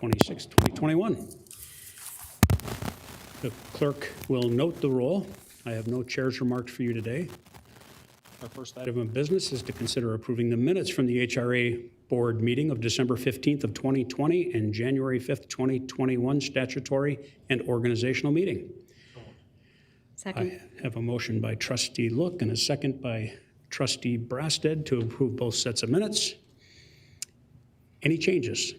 26, 2021. The clerk will note the roll. I have no chair's remarks for you today. Our first item of business is to consider approving the minutes from the HRA Board meeting of December 15th of 2020 and January 5th, 2021 statutory and organizational meeting. Second. I have a motion by Trustee Look and a second by Trustee Brasted to approve both sets of minutes. Any changes?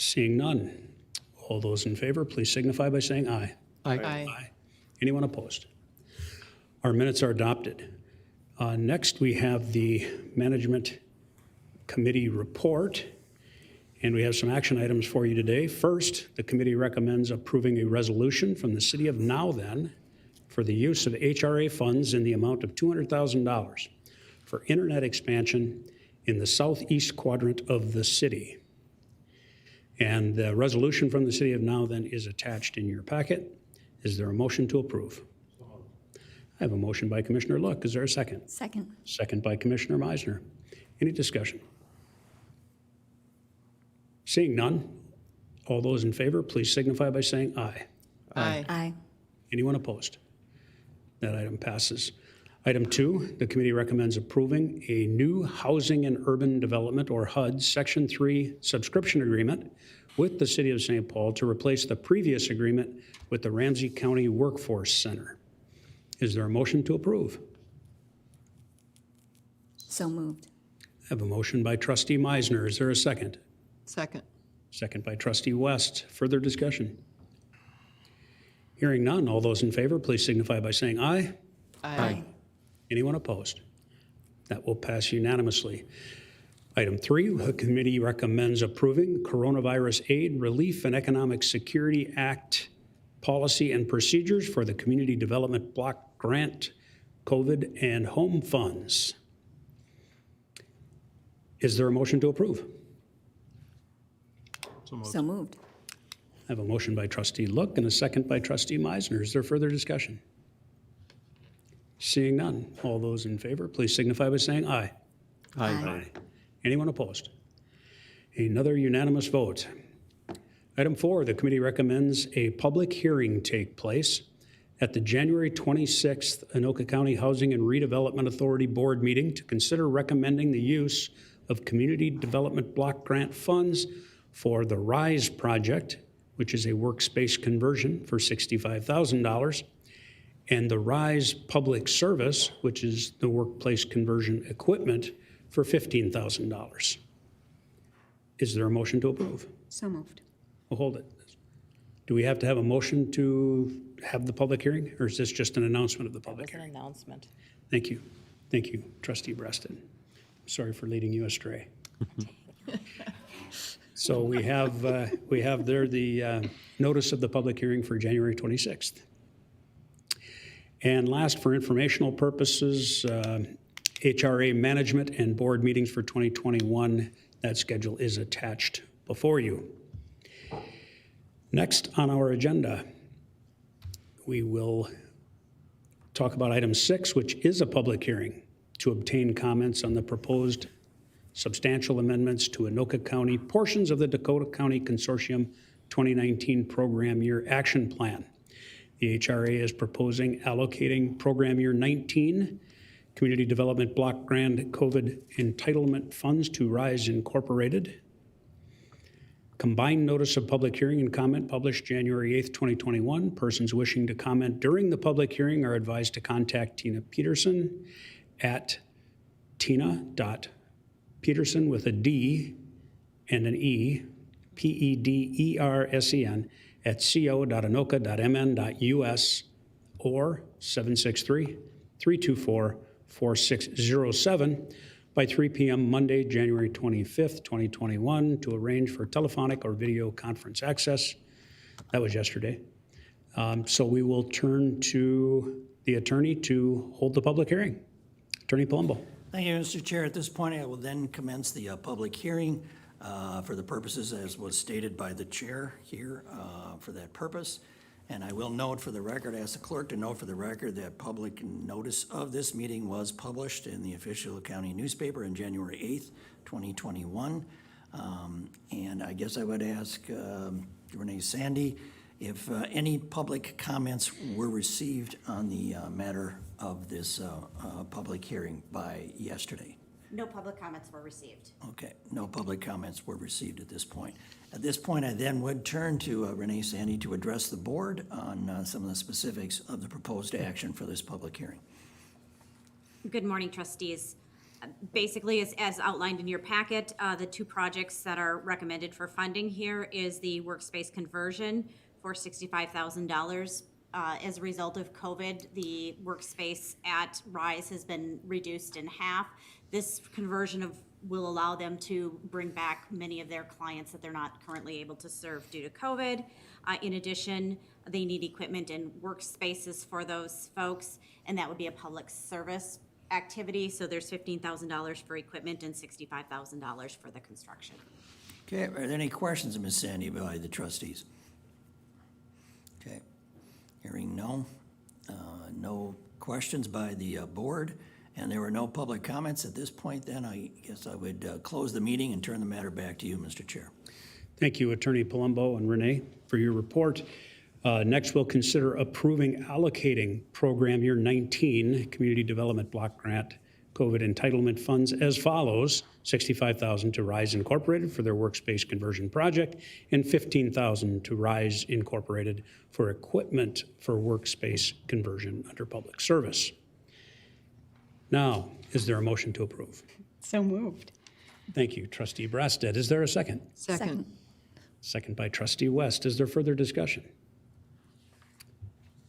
Seeing none. All those in favor, please signify by saying aye. Aye. Anyone opposed? Our minutes are adopted. Next, we have the Management Committee report, and we have some action items for you today. First, the committee recommends approving a resolution from the City of Now Then for the use of HRA funds in the amount of $200,000 for internet expansion in the southeast quadrant of the city. And the resolution from the City of Now Then is attached in your packet. Is there a motion to approve? I have a motion by Commissioner Look. Is there a second? Second. Second by Commissioner Meisner. Any discussion? Seeing none, all those in favor, please signify by saying aye. Aye. Anyone opposed? That item passes. Item 2, the committee recommends approving a new Housing and Urban Development, or HUD, Section 3 subscription agreement with the City of St. Paul to replace the previous agreement with the Ramsey County Workforce Center. Is there a motion to approve? So moved. I have a motion by Trustee Meisner. Is there a second? Second. Second by Trustee West. Further discussion? Hearing none, all those in favor, please signify by saying aye. Aye. Anyone opposed? That will pass unanimously. Item 3, the committee recommends approving Coronavirus Aid, Relief, and Economic Security Act policy and procedures for the Community Development Block Grant, COVID, and Home Funds. Is there a motion to approve? So moved. I have a motion by Trustee Look and a second by Trustee Meisner. Is there further discussion? Seeing none, all those in favor, please signify by saying aye. Aye. Anyone opposed? Another unanimous vote. Item 4, the committee recommends a public hearing take place at the January 26th Anoka County Housing and Redevelopment Authority Board meeting to consider recommending the use of Community Development Block Grant funds for the RISE project, which is a workspace conversion for $65,000, and the RISE Public Service, which is the workplace conversion equipment, for $15,000. Is there a motion to approve? So moved. Well, hold it. Do we have to have a motion to have the public hearing, or is this just an announcement of the public That was hearing? an announcement. Thank you. Thank you, Trustee Breaston. Sorry for leading you astray. So we have there the notice of the public hearing for January 26th. And last, for informational purposes, HRA management and board meetings for 2021, that schedule is attached before you. Next on our agenda, we will talk about item 6, which is a public hearing to obtain comments on the proposed substantial amendments to Anoka County portions of the Dakota County Consortium 2019 Program Year Action Plan. The HRA is proposing allocating Program Year 19 Community Development Block Grant COVID Entitlement Funds to RISE Incorporated. Combined notice of public hearing and comment published January 8th, 2021. Persons wishing to comment during the public hearing are advised to contact Tina Peterson at tina.peterson with a D and an E, P-E-D-E-R-S-E-N, at co.anoka.mn.us or 763-324-4607 by 3 p.m. Monday, January 25th, 2021, to arrange for telephonic or video conference access. That was yesterday. So we will turn to the attorney to hold the public hearing. Attorney Palumbo. Thank you, Mr. Chair. At this point, I will then commence the public hearing for the purposes as was stated by the chair here for that purpose. And I will note for the record, ask the clerk to note for the record that public notice of this meeting was published in the official county newspaper on January 8th, 2021. And I guess I would ask Renee Sandy if any public comments were received on the matter of this public hearing by yesterday. No public comments were received. Okay, no public comments were received at this point. At this point, I then would turn to Renee Sandy to address the board on some of the specifics of the proposed action for this public hearing. Good morning, trustees. Basically, as outlined in your packet, the two projects that are recommended for funding here is the workspace conversion for $65,000. As a result of COVID, the workspace at Rise has been reduced in half. This conversion will allow them to bring back many of their clients that they're not currently able to serve due to COVID. In addition, they need equipment and workspaces for those folks, and that would be a public service activity. So there's $15,000 for equipment and $65,000 for the construction. Okay, are there any questions, Ms. Sandy, by the trustees? Okay, hearing no questions by the board, and there were no public comments at this point, then I guess I would close the meeting and turn the matter back to you, Mr. Chair. Thank you, Attorney Palumbo and Renee, for your report. Next, we'll consider approving allocating Program Year 19 Community Development Block Grant COVID entitlement funds as follows: $65,000 to Rise Incorporated for their workspace conversion project, and $15,000 to Rise Incorporated for equipment for workspace conversion under public service. Now, is there a motion to approve? So moved. Thank you, Trustee Brasted. Is there a second? Second. Second by Trustee West. Is there further discussion?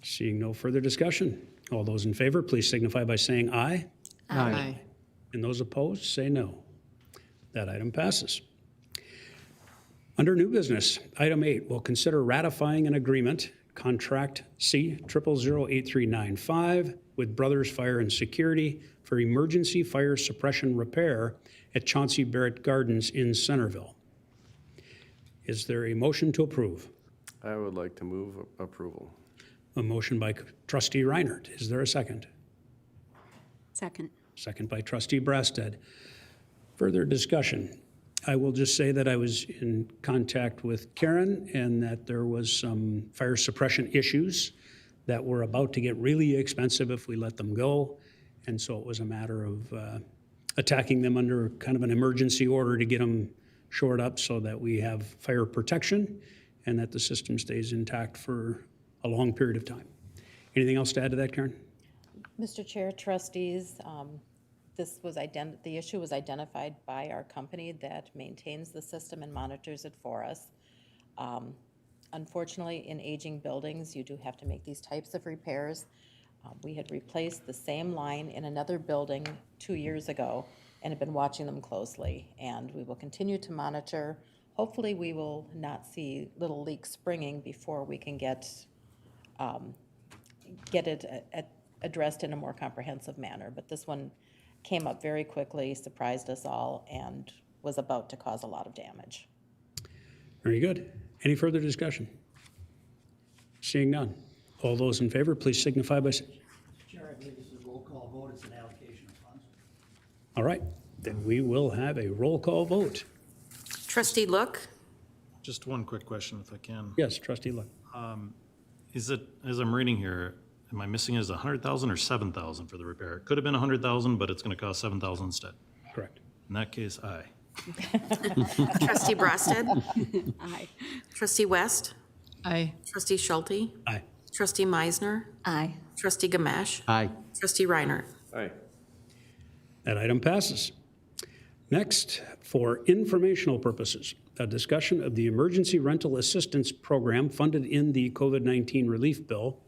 Seeing no further discussion, all those in favor, please signify by saying aye. Aye. And those opposed, say no. That item passes. Under new business, item 8, we'll consider ratifying an agreement, contract C0008395 with Brothers Fire and Security for emergency fire suppression repair at Chauncey Barrett Gardens in Centerville. Is there a motion to approve? I would like to move approval. A motion by Trustee Reinert. Is there a second? Second. Second by Trustee Brasted. Further discussion. I will just say that I was in contact with Karen and that there was some fire suppression issues that were about to get really expensive if we let them go. And so it was a matter of attacking them under kind of an emergency order to get them shored up so that we have fire protection and that the system stays intact for a long period of time. Anything else to add to that, Karen? Mr. Chair, trustees, the issue was identified by our company that maintains the system and monitors it for us. Unfortunately, in aging buildings, you do have to make these types of repairs. We had replaced the same line in another building 2 years ago and have been watching them closely, and we will continue to monitor. Hopefully, we will not see little leaks springing before we can get it addressed in a more comprehensive manner. But this one came up very quickly, surprised us all, and was about to cause a lot of damage. Very good. Any further discussion? Seeing none. All those in favor, please signify by saying. Chair, I believe this is a roll call vote. It's an allocation of funds. All right, then we will have a roll call vote. Trustee Look, Just one quick question, if I can. Yes, Trustee Luck. Is it, as I'm reading here, am I missing is 100,000 or 7,000 for the repair? It could have been 100,000, but it's going to cost 7,000 instead. Correct. In that case, aye. Trustee Brasted, Aye. Trustee West, Aye. Trustee Schulte, Aye. Trustee Meisner, Aye. Trustee Gamache, Aye. Trustee Reiner. Aye. That item passes. Next, for informational purposes, a discussion of the Emergency Rental Assistance Program funded in the COVID-19 relief bill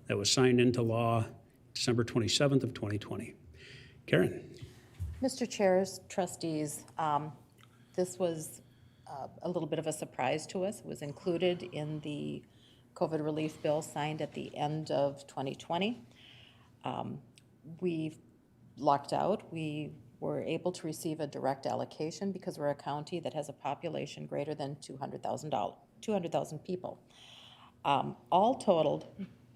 that was signed into law December 27th of 2020. Karen? Mr. Chairs, trustees, this was a little bit of a surprise to us. It was included in the COVID relief bill signed at the end of 2020. We lucked out. We were able to receive a direct allocation because we're a county that has a population greater than 200,000 people. All totaled,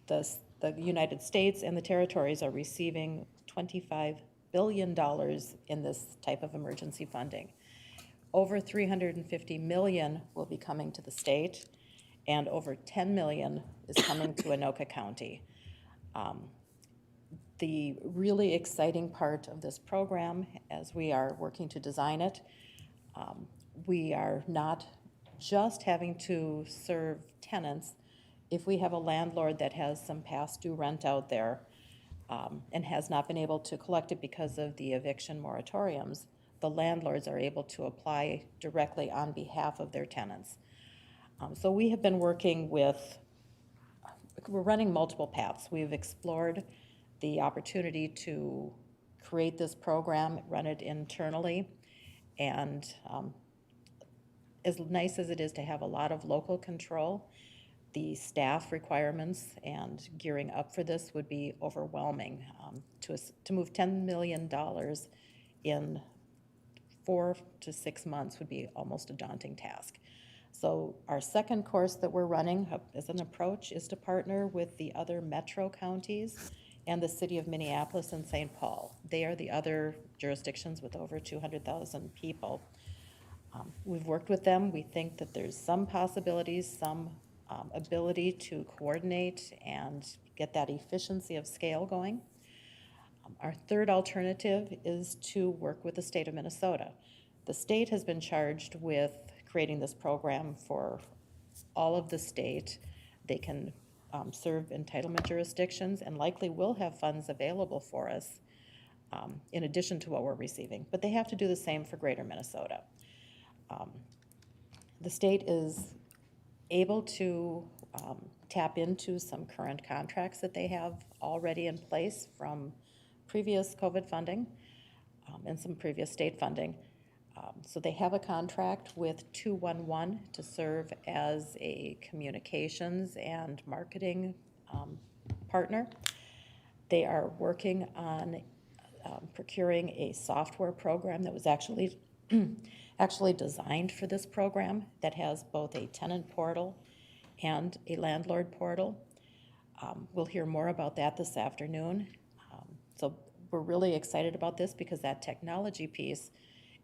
the United States and the territories are receiving $25 billion in this type of emergency funding. Over 350 million will be coming to the state, and over 10 million is coming to Anoka County. The really exciting part of this program, as we are working to design it, we are not just having to serve tenants. If we have a landlord that has some past due rent out there and has not been able to collect it because of the eviction moratoriums, the landlords are able to apply directly on behalf of their tenants. So we have been working with, we're running multiple paths. We've explored the opportunity to create this program, run it internally, and as nice as it is to have a lot of local control, the staff requirements and gearing up for this would be overwhelming. To move $10 million in 4 to 6 months would be almost a daunting task. So our second course that we're running as an approach is to partner with the other metro counties and the city of Minneapolis and St. Paul. They are the other jurisdictions with over 200,000 people. We've worked with them. We think that there's some possibilities, some ability to coordinate and get that efficiency of scale going. Our third alternative is to work with the state of Minnesota. The state has been charged with creating this program for all of the state. They can serve entitlement jurisdictions and likely will have funds available for us in addition to what we're receiving. But they have to do the same for greater Minnesota. The state is able to tap into some current contracts that they have already in place from previous COVID funding and some previous state funding. So they have a contract with 211 to serve as a communications and marketing partner. They are working on procuring a software program that was actually designed for this program that has both a tenant portal and a landlord portal. We'll hear more about that this afternoon. So we're really excited about this because that technology piece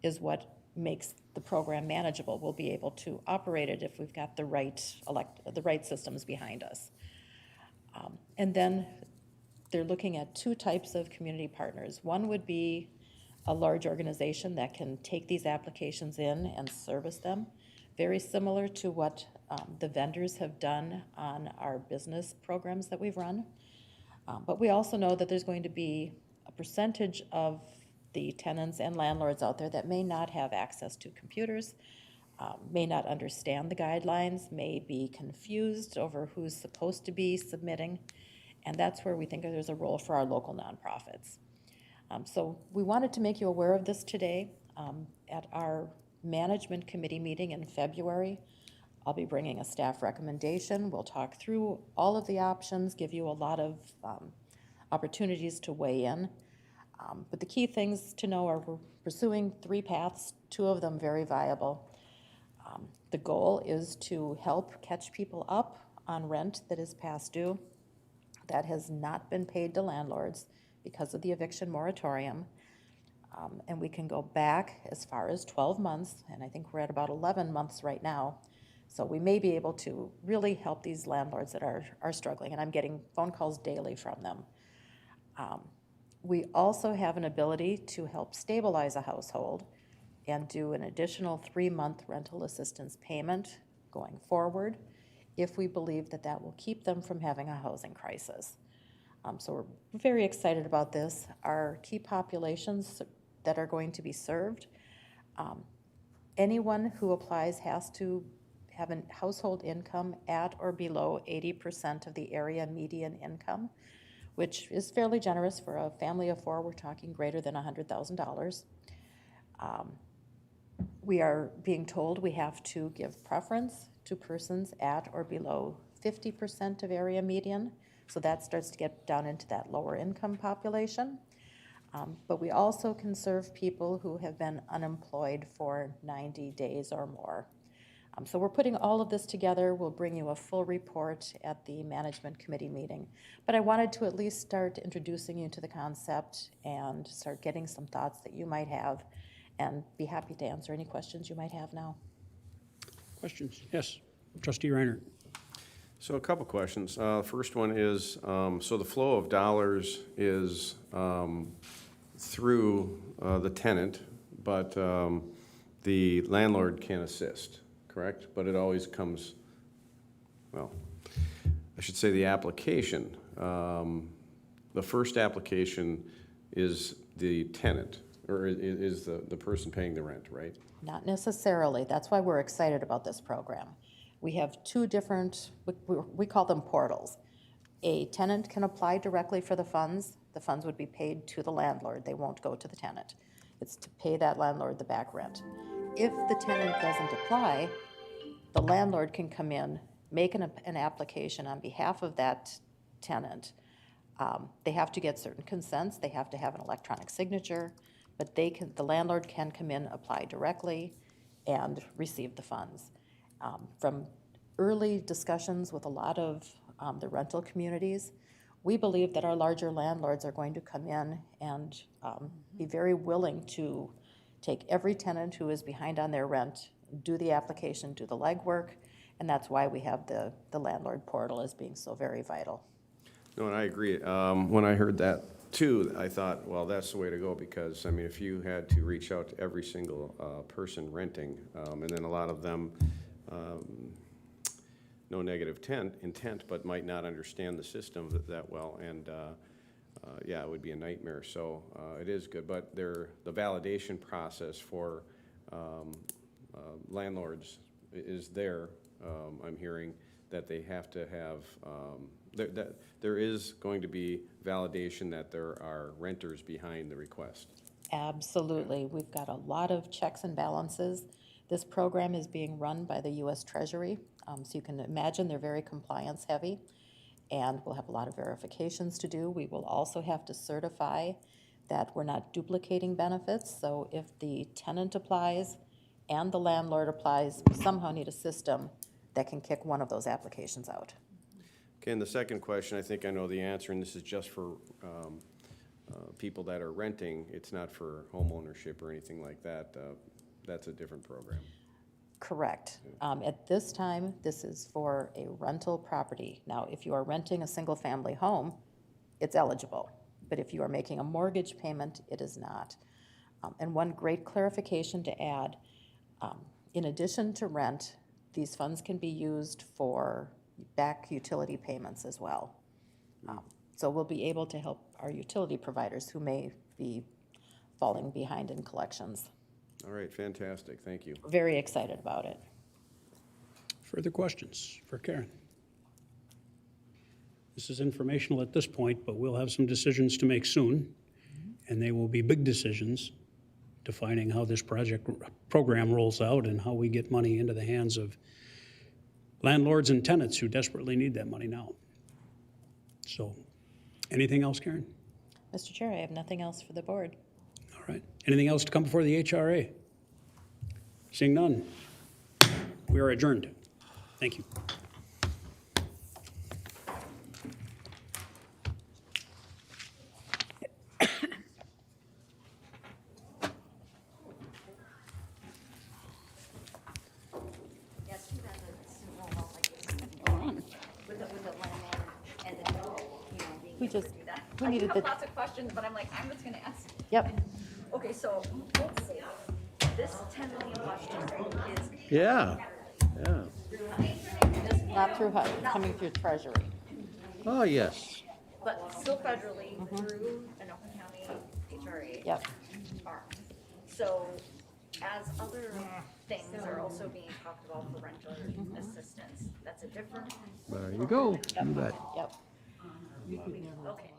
is what makes the program manageable. We'll be able to operate it if we've got the right systems behind us. And then they're looking at two types of community partners. One would be a large organization that can take these applications in and service them, very similar to what the vendors have done on our business programs that we've run. But we also know that there's going to be a percentage of the tenants and landlords out there that may not have access to computers, may not understand the guidelines, may be confused over who's supposed to be submitting, and that's where we think there's a role for our local nonprofits. So we wanted to make you aware of this today. At our management committee meeting in February, I'll be bringing a staff recommendation. We'll talk through all of the options, give you a lot of opportunities to weigh in. But the key things to know are we're pursuing 3 paths, 2 of them very viable. The goal is to help catch people up on rent that is past due, that has not been paid to landlords because of the eviction moratorium. And we can go back as far as 12 months, and I think we're at about 11 months right now. So we may be able to really help these landlords that are struggling, and I'm getting phone calls daily from them. We also have an ability to help stabilize a household and do an additional 3-month rental assistance payment going forward if we believe that that will keep them from having a housing crisis. So we're very excited about this. Our key populations that are going to be served, anyone who applies has to have a household income at or below 80% of the area median income, which is fairly generous for a family of 4. We're talking greater than $100,000. We are being told we have to give preference to persons at or below 50% of area median. So that starts to get down into that lower income population. But we also can serve people who have been unemployed for 90 days or more. So we're putting all of this together. We'll bring you a full report at the management committee meeting. But I wanted to at least start introducing you to the concept and start getting some thoughts that you might have and be happy to answer any questions you might have now. Questions? Yes, trustee Reiner. So a couple questions. First one is, so the flow of dollars is through the tenant, but the landlord can assist, correct? But it always comes, well, I should say the application. The first application is the tenant, or is the person paying the rent, right? Not necessarily. That's why we're excited about this program. We have two different, we call them portals. A tenant can apply directly for the funds. The funds would be paid to the landlord. They won't go to the tenant. It's to pay that landlord the back rent. If the tenant doesn't apply, the landlord can come in, make an application on behalf of that tenant. They have to get certain consents. They have to have an electronic signature, but the landlord can come in, apply directly, and receive the funds. From early discussions with a lot of the rental communities, we believe that our larger landlords are going to come in and be very willing to take every tenant who is behind on their rent, do the application, do the legwork, and that's why we have the landlord portal as being so very vital. No, and I agree. When I heard that too, I thought, well, that's the way to go, because, I mean, if you had to reach out to every single person renting, and then a lot of them, no negative intent, but might not understand the system that well, and yeah, it would be a nightmare. So it is good, but the validation process for landlords is there. I'm hearing that they have to have, that there is going to be validation that there are renters behind the request. Absolutely. We've got a lot of checks and balances. This program is being run by the U.S. Treasury, so you can imagine they're very compliance heavy, and we'll have a lot of verifications to do. We will also have to certify that we're not duplicating benefits, so if the tenant applies and the landlord applies, we somehow need a system that can kick one of those applications out. Okay, and the second question, I think I know the answer, and this is just for people that are renting. It's not for home ownership or anything like that. That's a different program. Correct. At this time, this is for a rental property. Now, if you are renting a single-family home, it's eligible. But if you are making a mortgage payment, it is not. And one great clarification to add, in addition to rent, these funds can be used for back utility payments as well. So we'll be able to help our utility providers who may be falling behind in collections. All right, fantastic, thank you. We're very excited about it. Further questions for Karen? This is informational at this point, but we'll have some decisions to make soon, and they will be big decisions defining how this program rolls out and how we get money into the hands of landlords and tenants who desperately need that money now. So, anything else, Karen? Mr. Chair, I have nothing else for the board. All right. Anything else to come before the HRA? Seeing none, we are adjourned. Thank you. We needed the, lots of questions, but I'm like, I'm just gonna ask. yep, Okay, so let's see. This tenant in question is Yeah, yeah. not through HUD, it's coming through Treasury. Oh, yes. but still federally through an Oakland County HRA. Yep. arm. So as other things are also being talked about for renter assistance, that's a different, There you go. You bet. Yep. okay.